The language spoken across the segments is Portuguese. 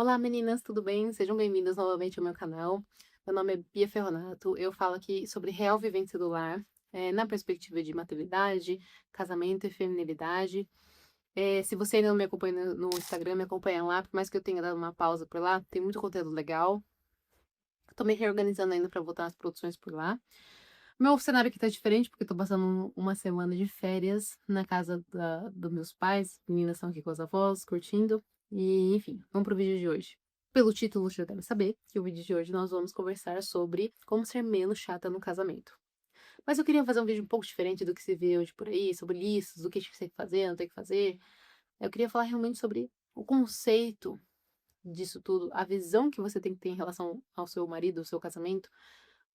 Olá meninas, tudo bem? Sejam bem-vindas novamente ao meu canal. Meu nome é Bia Ferronato, eu falo aqui sobre real vivência do lar, na perspectiva de maternidade, casamento e feminilidade. Se você ainda não me acompanha no Instagram, me acompanha lá, por mais que eu tenha dado uma pausa por lá, tem muito conteúdo legal. Tô me reorganizando ainda para voltar às produções por lá. Meu cenário aqui tá diferente, porque eu tô passando uma semana de férias na casa dos meus pais. Meninas estão aqui com as avós, curtindo. E, enfim, vamos pro vídeo de hoje. Pelo título, você já deve saber que o vídeo de hoje nós vamos conversar sobre como ser menos chata no casamento. Mas eu queria fazer um vídeo um pouco diferente do que se vê hoje por aí, sobre listas, do que a gente tem que fazer, não tem que fazer. Eu queria falar realmente sobre o conceito disso tudo, a visão que você tem que ter em relação ao seu marido, ao seu casamento,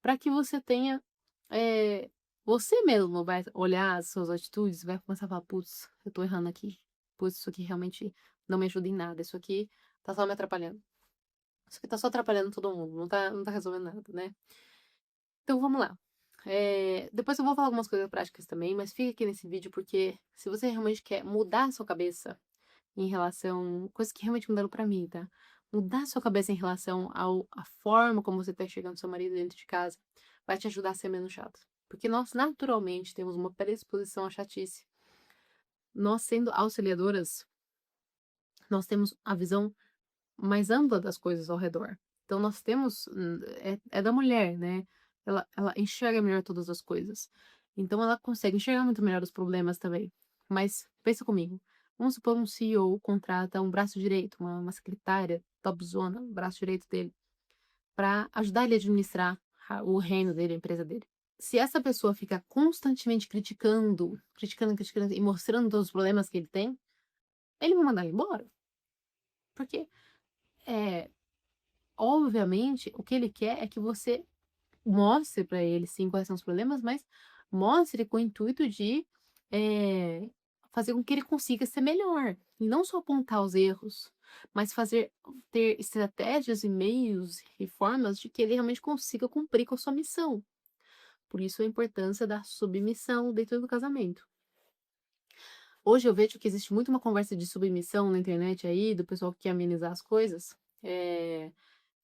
para que você tenha eh, você mesmo vai olhar as suas atitudes e vai começar a falar: "Putz, eu tô errando aqui. Putz, isso aqui realmente não me ajuda em nada. Isso aqui tá só me atrapalhando. Isso aqui tá só atrapalhando todo mundo, não tá resolvendo nada", né. Então vamos lá. Depois eu vou falar algumas coisas práticas também, mas fica aqui nesse vídeo, porque se você realmente quer mudar a sua cabeça em relação coisas que realmente mudaram pra mim, tá. Mudar a sua cabeça em relação ao a forma como você tá enxergando seu marido dentro de casa, vai te ajudar a ser menos chato. Porque nós naturalmente temos uma predisposição à chatice. Nós sendo auxiliadoras, nós temos a visão mais ampla das coisas ao redor. Então nós temos, é da mulher, né, ela enxerga melhor todas as coisas. Então ela consegue enxergar muito melhor os problemas também. Mas pensa comigo, vamos supor um CEO contrata um braço direito, uma secretária topzona, o braço direito dele, para ajudar ele a administrar o reino dele, a empresa dele. Se essa pessoa ficar constantemente criticando, criticando, criticando e mostrando todos os problemas que ele tem, ele vai mandar ele embora. Porque, é obviamente, o que ele quer é que você mostre para ele, sim, quais são os problemas, mas mostre com o intuito de, eh, fazer com que ele consiga ser melhor. E não só apontar os erros, mas ter estratégias e meios e formas de que ele realmente consiga cumprir com a sua missão. Por isso a importância da submissão dentro do casamento. Hoje eu vejo que existe muito uma conversa de submissão na internet aí, do pessoal que quer amenizar as coisas, eh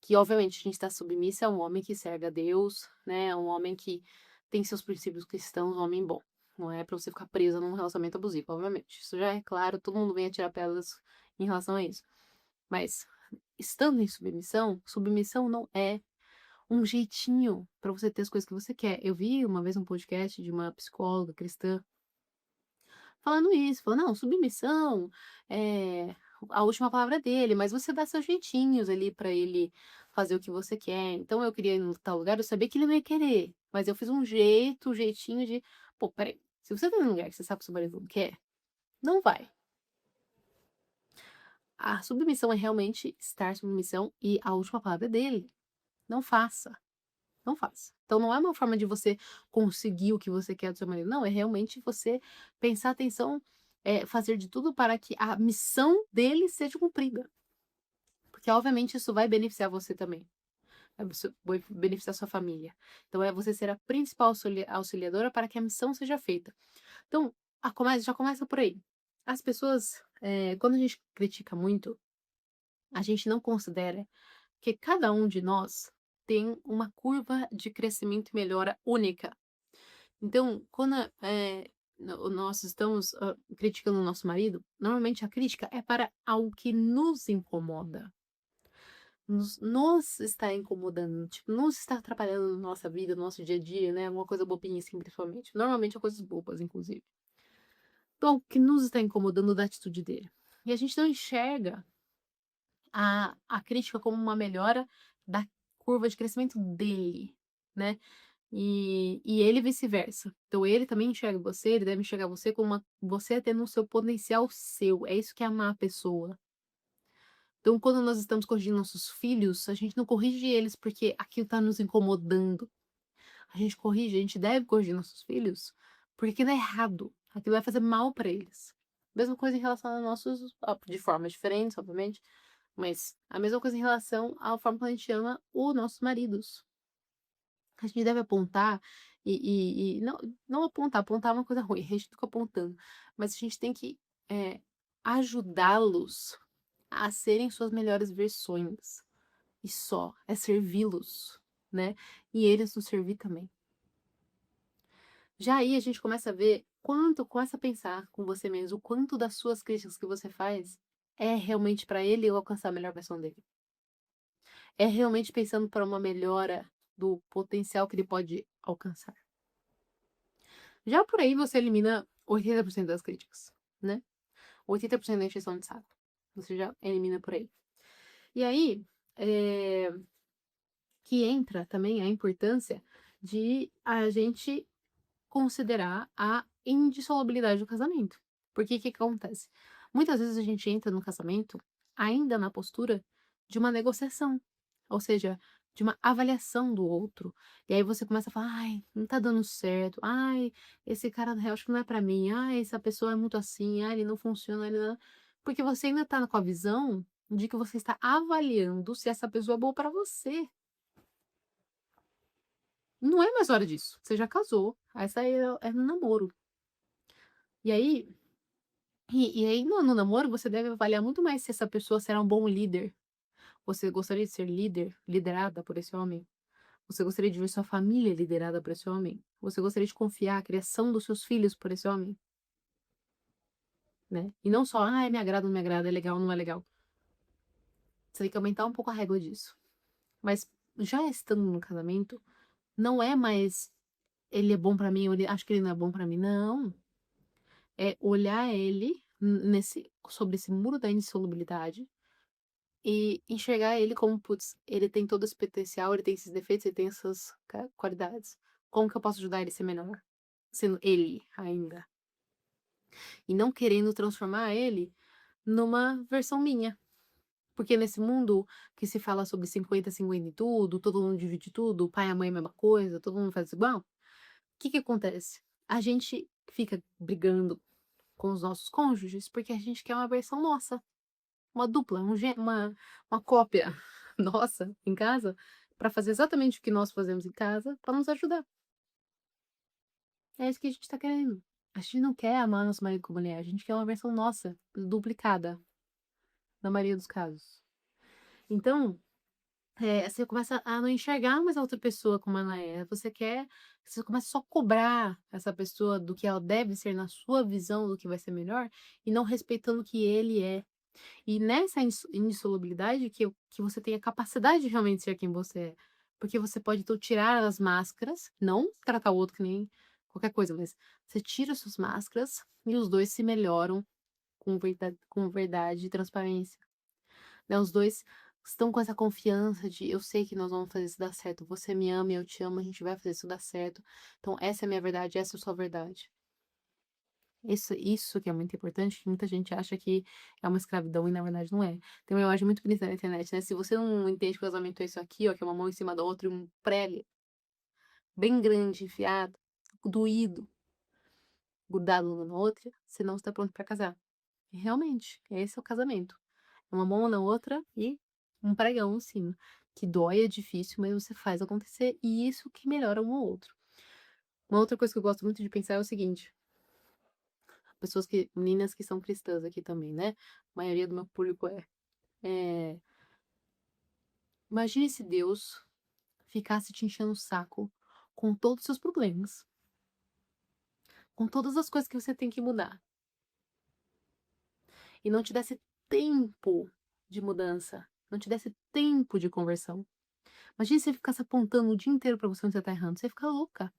que obviamente a gente está submissa a um homem que serve a Deus, né, um homem que tem seus princípios cristãos, um homem bom. Não é pra você ficar presa num relacionamento abusivo, obviamente. Isso já é claro, todo mundo vem atirar pedras em relação a isso. Mas, estando em submissão, submissão não é um jeitinho pra você ter as coisas que você quer. Eu vi uma vez um podcast de uma psicóloga cristã falando isso, falou: "Não, submissão, é a última palavra é dele, mas você dá seus jeitinhos ali pra ele fazer o que você quer. Então eu queria ir no tal lugar, eu sabia que ele não ia querer, mas eu fiz um jeito, um jeitinho de pô, espera aí, se você tá num lugar que você sabe que seu marido não quer, não vai. A submissão é realmente estar submissão e a última palavra é dele. Não faça, não faça. Então não é uma forma de você conseguir o que você quer do seu marido, não, é realmente você pensar atenção, fazer de tudo para que a missão dele seja cumprida, porque obviamente isso vai beneficiar você também, vai beneficiar sua família. Então é você ser a principal auxiliadora para que a missão seja feita. Então, já começa por aí. As pessoas, quando a gente critica muito, a gente não considera que cada um de nós tem uma curva de crescimento e melhora única. Então, quando, nós estamos, criticando o nosso marido, normalmente a crítica é para algo que nos incomoda. Nos está incomodando, tipo, nos está atrapalhando na nossa vida, no nosso dia a dia, né, uma coisa bobinha assim, principalmente. Normalmente é coisas bobas, inclusive. Então, o que nos está incomodando da atitude dele. E a gente não enxerga a crítica como uma melhora da curva de crescimento dele, né. E ele vice-versa. Então ele também enxerga você, ele deve enxergar você como você tendo o seu potencial seu, é isso que é amar a pessoa. Então quando nós estamos corrigindo nossos filhos, a gente não corrige eles porque aquilo está nos incomodando. A gente deve corrigir nossos filhos porque aquilo é errado, aquilo vai fazer mal para eles. Mesma coisa em relação a nossos de formas diferentes, obviamente, mas a mesma coisa em relação à forma como a gente ama os nossos maridos. A gente deve apontar e não apontar, apontar é uma coisa ruim, a gente fica apontando, mas a gente tem que, ajudá-los a serem suas melhores versões. E só, é servi-los, né? E eles nos servir também. Já aí a gente começa a ver quanto, começa a pensar com você mesmo, o quanto das suas críticas que você faz é realmente para ele alcançar a melhor versão dele. É realmente pensando para uma melhora do potencial que ele pode alcançar. Já por aí você elimina 80% das críticas, né? 80% da encheção de saco. Você já elimina por aí. E aí, que entra também a importância de a gente considerar a indissolubilidade do casamento. Porque o que que acontece? Muitas vezes a gente entra no casamento ainda na postura de uma negociação, ou seja, de uma avaliação do outro. E aí você começa a falar: ai, não tá dando certo. Ai, esse cara na real acho que não é pra mim. Ai, essa pessoa é muito assim. Ai, ele não funciona. Ele não... Porque você ainda tá com a visão de que você está avaliando se essa pessoa é boa pra você. Não é mais hora disso. Você já casou. Essa é no namoro. E aí, e aí no namoro você deve avaliar muito mais se essa pessoa será um bom líder. Você gostaria de ser líder, liderada por esse homem? Você gostaria de ver sua família liderada por esse homem? Você gostaria de confiar a criação dos seus filhos por esse homem? Né? E não só, ah, me agrada, não me agrada, é legal, não é legal. Você tem que aumentar um pouco a régua disso. Mas já estando no casamento, não é mais ele é bom pra mim, ou ele acho que ele não é bom pra mim. Não. É olhar ele sobre esse muro da insolubilidade e enxergar ele como, putz, ele tem todo esse potencial, ele tem esses defeitos, ele tem essas qualidades. Como que eu posso ajudar ele a ser melhor? Sendo ele ainda. E não querendo transformar ele numa versão minha. Porque nesse mundo que se fala sobre 50-50 em tudo, todo mundo divide tudo, o pai e a mãe é a mesma coisa, todo mundo faz igual, o que que acontece? A gente fica brigando com os nossos cônjuges porque a gente quer uma versão nossa. Uma dupla, uma cópia nossa em casa, para fazer exatamente o que nós fazemos em casa, para nos ajudar. É isso que a gente tá querendo. A gente não quer amar nosso marido como ele é, a gente quer uma versão nossa, duplicada, na maioria dos casos. Então, você começa a não enxergar mais a outra pessoa como ela é, você começa só a cobrar essa pessoa do que ela deve ser na sua visão do que vai ser melhor, e não respeitando o que ele é. E nessa indissolubilidade que você tem a capacidade de realmente ser quem você é. Porque você pode, então, tirar as máscaras, não tratar o outro que nem qualquer coisa, mas você tira as suas máscaras e os dois se melhoram com verdade e transparência. Né? Os dois estão com essa confiança de eu sei que nós vamos fazer isso dar certo. Você me ama, eu te amo, a gente vai fazer isso dar certo. Então, essa é a minha verdade, essa é a sua verdade. Isso que é muito importante, que muita gente acha que é uma escravidão e na verdade não é. Tem uma imagem muito bonita na internet, né? Se você não entende que o casamento é isso aqui, ó, que é uma mão em cima da outra e um prego bem grande, enfiado, doído, grudado uma na outra, você não está pronto para casar. E realmente, esse é o casamento. É uma mão na outra e um pregão em cima. Que dói, é difícil, mas você faz acontecer e isso que melhora um ao outro. Uma outra coisa que eu gosto muito de pensar é o seguinte: meninas que são cristãs aqui também, né? A maioria do meu público é, imagine se Deus ficasse te enchendo o saco com todos os seus problemas, com todas as coisas que você tem que mudar, e não te desse tempo de mudança, não te desse tempo de conversão. Imagine se ele ficasse apontando o dia inteiro pra você onde você tá errando. Você ia ficar louca.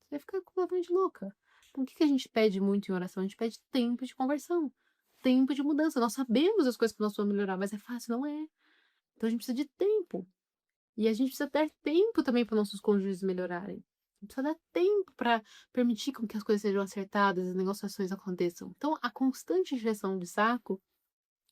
Você ia ficar completamente louca. Então, o que que a gente pede muito em oração? A gente pede tempo de conversão, tempo de mudança. Nós sabemos as coisas que nós vamos melhorar, mas é fácil, não é? Então, a gente precisa de tempo. E a gente precisa ter tempo também para nossos cônjuges melhorarem. A gente precisa dar tempo para permitir com que as coisas sejam acertadas, as negociações aconteçam. Então, a constante injeção de saco,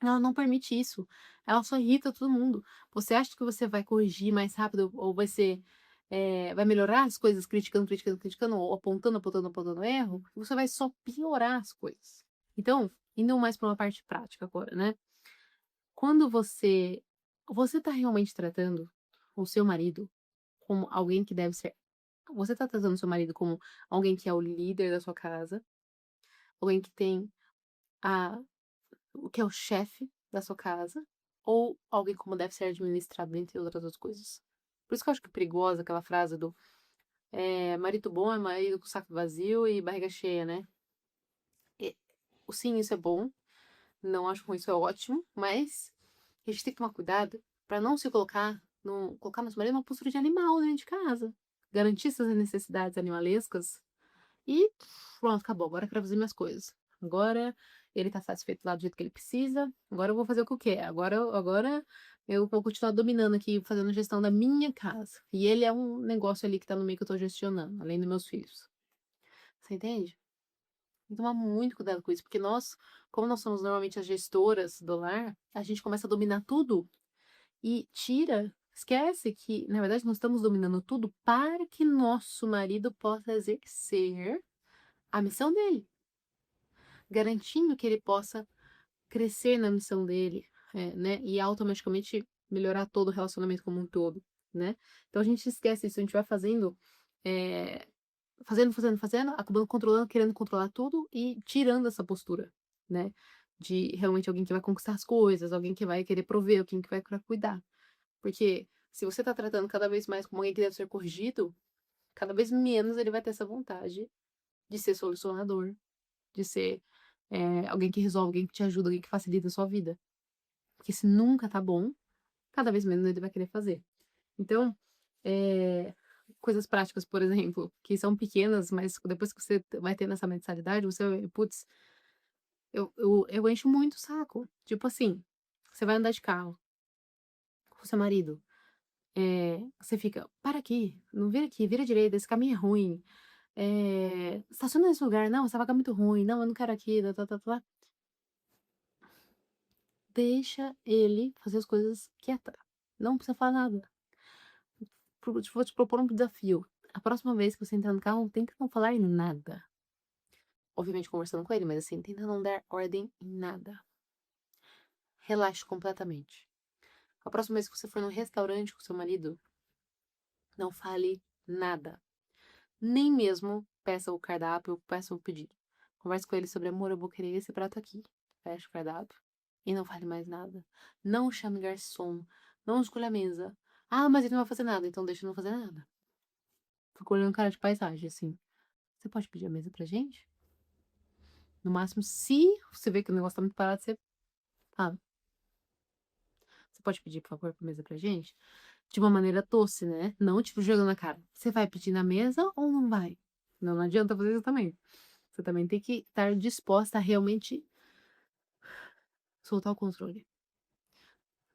ela não permite isso. Ela só irrita todo mundo. Você acha que você vai corrigir mais rápido ou vai melhorar as coisas criticando, criticando, criticando, ou apontando, apontando, apontando erro? Você vai só piorar as coisas. Então, indo mais para uma parte prática agora, né? Quando você tá realmente tratando o seu marido como alguém que deve ser, você tá tratando o seu marido como alguém que é o líder da sua casa, alguém que tem a o que é o chefe, da sua casa ou alguém como deve ser administrado, entre outras coisas. Por isso que eu acho que é perigosa aquela frase do marido bom é marido com saco vazio e barriga cheia, né? E, sim, isso é bom, não acho ruim, isso é ótimo, mas a gente tem que tomar cuidado para não se colocar, colocar nosso marido numa postura de animal dentro de casa. Garantir suas necessidades animalescas e pronto, acabou. Agora eu quero fazer minhas coisas. Agora ele tá satisfeito lá do jeito que ele precisa. Agora eu vou fazer o que eu quero. Agora eu vou continuar dominando aqui, fazendo gestão da minha casa. E ele é um negócio ali que tá no meio que eu tô gestionando, além dos meus filhos. Você entende? Tem que tomar muito cuidado com isso, porque nós, como nós somos normalmente as gestoras do lar, a gente começa a dominar tudo e esquece que, na verdade, nós estamos dominando tudo para que nosso marido possa exercer a missão dele, garantindo que ele possa crescer na missão dele, né? E automaticamente melhorar todo o relacionamento como um todo, né? Então a gente esquece isso, a gente vai fazendo, é, fazendo, acabando controlando, querendo controlar tudo e tirando essa postura, né? De realmente alguém que vai conquistar as coisas, alguém que vai querer prover, alguém que vai querer cuidar. Porque se você tá tratando cada vez mais como alguém que deve ser corrigido, cada vez menos ele vai ter essa vontade de ser solucionador, de ser alguém que resolve, alguém que te ajuda, alguém que facilita a sua vida. Porque se nunca tá bom, cada vez menos ele vai querer fazer. Então, é, coisas práticas, por exemplo, que são pequenas, mas depois que você vai tendo essa mentalidade, você, putz, eu encho muito o saco. Tipo assim, você vai andar de carro com seu marido, você fica, para aqui, vira direita, esse caminho é ruim. Estaciona nesse lugar, não, essa vaga é muito ruim, não, eu não quero aqui, tá, tá, tá, tá. Deixa ele fazer as coisas quieta. Não precisa falar nada. Vou te propor um desafio. A próxima vez que você entrar no carro, tenta não falar em nada. Obviamente conversando com ele, mas assim, tenta não dar ordem em nada. Relaxe completamente. A próxima vez que você for no restaurante com seu marido, não fale nada. Nem mesmo peça o cardápio ou peça o pedido. Converse com ele sobre amor, eu vou querer esse prato aqui. Feche o cardápio e não fale mais nada. Não chame garçom. Não escolha a mesa. Ah, mas ele não vai fazer nada, então deixa eu não fazer nada. Fico olhando cara de paisagem, assim. Você pode pedir a mesa pra gente? No máximo, se você vê que o negócio tá muito parado, você fala. Você pode pedir, por favor, a mesa pra gente? De uma maneira doce, né? Não, tipo, jogando na cara. Você vai pedir na mesa ou não vai? Não, não adianta fazer isso também. Você também tem que estar disposta a realmente soltar o controle.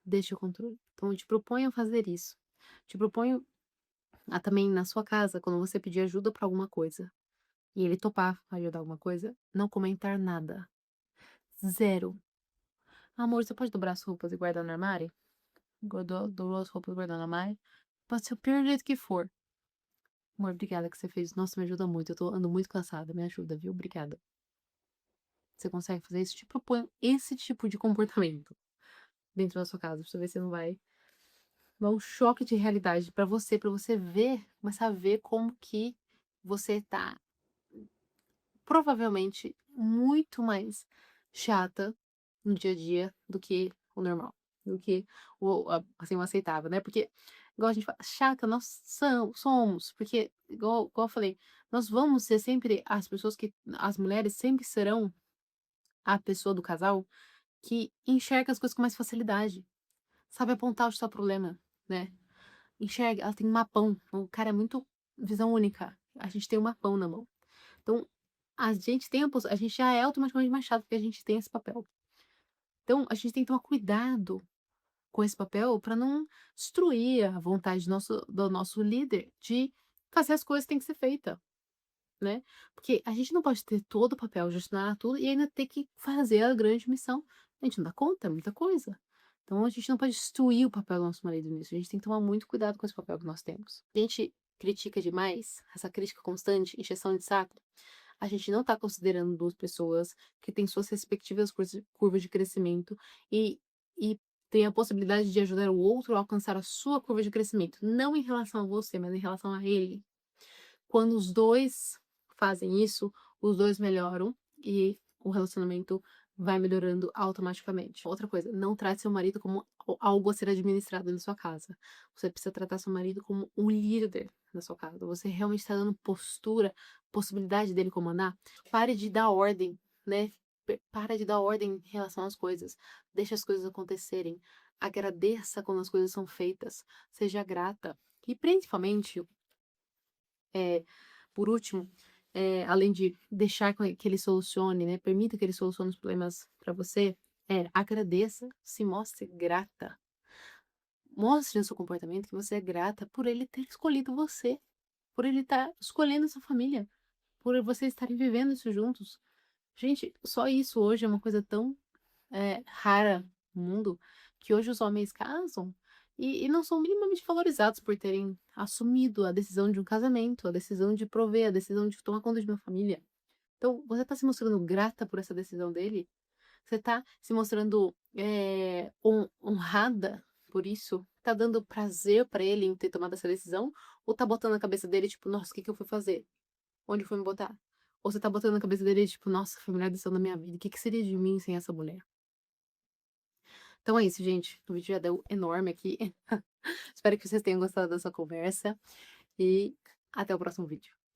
Deixe o controle. Então, eu te proponho a fazer isso. Te proponho a também, na sua casa, quando você pedir ajuda pra alguma coisa, e ele topar ajudar alguma coisa, não comentar nada. Zero. Amor, você pode dobrar as roupas e guardar no armário? Dobrou as roupas e guardar no armário? Pode ser o pior jeito que for. Amor, obrigada que você fez. Nossa, me ajuda muito. Ando muito cansada. Me ajuda, viu? Obrigada. Você consegue fazer isso? Te proponho esse tipo de comportamento dentro da sua casa, pra você ver se não vai dar um choque de realidade pra você ver, começar a ver como que você tá provavelmente muito mais chata no dia a dia do que o normal, do que assim, o aceitável, né? Porque, igual a gente fala, chata nós somos, porque, igual eu falei, nós vamos ser sempre as mulheres sempre serão a pessoa do casal que enxerga as coisas com mais facilidade, sabe apontar o seu problema, né? Enxerga, ela tem um mapão, o cara é muito visão única, a gente tem um mapão na mão. Então, a gente já é automaticamente mais chato porque a gente tem esse papel. Então, a gente tem que tomar cuidado com esse papel para não destruir a vontade do nosso líder de fazer as coisas que têm que ser feita, né? Porque a gente não pode ter todo o papel, gestionar tudo e ainda ter que fazer a grande missão. A gente não dá conta, é muita coisa. Então, a gente não pode destruir o papel do nosso marido nisso. A gente tem que tomar muito cuidado com esse papel que nós temos. A gente critica demais, essa crítica constante, encheção de saco, a gente não está considerando 2 pessoas que têm suas respectivas curvas de crescimento e tem a possibilidade de ajudar o outro a alcançar a sua curva de crescimento, não em relação a você, mas em relação a ele. Quando os 2 fazem isso, os 2 melhoram e o relacionamento vai melhorando automaticamente. Outra coisa, não trate seu marido como algo a ser administrado na sua casa. Você precisa tratar seu marido como um líder na sua casa. Você realmente está dando postura, possibilidade dele comandar. Pare de dar ordem, né? Para de dar ordem em relação às coisas. Deixe as coisas acontecerem. Agradeça quando as coisas são feitas. Seja grata. E principalmente, é, por último, além de deixar que ele solucione, né, permita que ele solucione os problemas para você, agradeça, se mostre grata. Mostre no seu comportamento que você é grata por ele ter escolhido você, por ele estar escolhendo sua família, por vocês estarem vivendo isso juntos. Gente, só isso hoje é uma coisa tão rara no mundo, que hoje os homens casam e não são minimamente valorizados por terem assumido a decisão de um casamento, a decisão de prover, a decisão de tomar conta de uma família. Então, você está se mostrando grata por essa decisão dele? Você está se mostrando honrada por isso? Tá dando prazer para ele em ter tomado essa decisão? Ou tá botando na cabeça dele, tipo, nossa, o que que eu fui fazer? Onde foi me botar? Ou você tá botando na cabeça dele, tipo, nossa, foi a melhor decisão da minha vida. O que que seria de mim sem essa mulher? Então é isso, gente. O vídeo já deu enorme aqui. Espero que vocês tenham gostado dessa conversa e até o próximo vídeo.